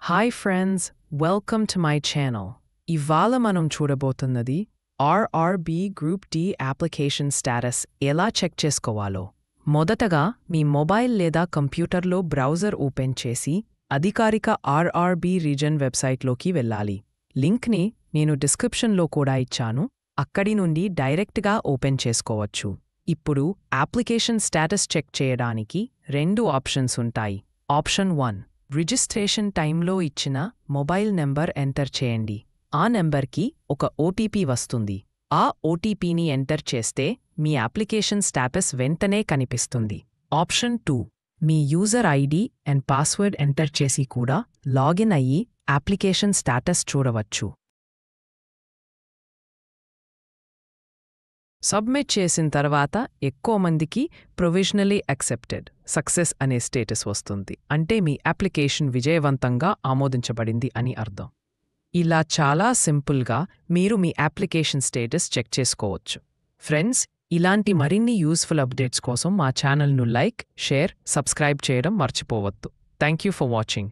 Hi friends, welcome to my channel. ఇవాళ మనం చూడబోతున్నది RRB group D application status ఎలా చెక్ చేసుకోవాలో. మొదటగా మీ మొబైల్ లేదా కంప్యూటర్లో బ్రౌజర్ ఓపెన్ చేసి అధికారిక ఆర్ఆర్బీ రీజన్ వెబ్సైట్లోకి వెళ్ళాలి. లింక్ని నేను డిస్క్రిప్షన్లో కూడా ఇచ్చాను, అక్కడి నుండి డైరెక్ట్గా ఓపెన్ చేసుకోవచ్చు. ఇప్పుడు అప్లికేషన్ స్టేటస్ చెక్ చేయడానికి రెండు ఆప్షన్స్ ఉంటాయి. ఆప్షన్ 1, రిజిస్ట్రేషన్ టైంలో ఇచ్చిన మొబైల్ నెంబర్ ఎంటర్ చేయండి. ఆ నెంబర్కి ఒక ఓటీపీ వస్తుంది. ఆ ఓటీపీని ఎంటర్ చేస్తే మీ అప్లికేషన్ స్టేటస్ వెంటనే కనిపిస్తుంది. Option 2, me user ID and password enter చేసి కూడా లాగిన్ అయ్యి అప్లికేషన్ స్టేటస్ చూడవచ్చు. సబ్మిట్ చేసిన తర్వాత ఎక్కువ మందికి ప్రొవిజనలీ యాక్సెప్టెడ్ సక్సెస్ అనే స్టేటస్ వస్తుంది. అంటే మీ అప్లికేషన్ విజయవంతంగా ఆమోదించబడింది అని అర్థం. ఇలా చాలా సింపుల్గా మీరు మీ అప్లికేషన్ స్టేటస్ చెక్ చేసుకోవచ్చు. ఫ్రెండ్స్, ఇలాంటి మరిన్ని యూస్ఫుల్ అప్డేట్స్ కోసం మా ఛానల్ను లైక్, షేర్, సబ్స్క్రైబ్ చేయడం మర్చిపోవద్దు. Thank you for watching.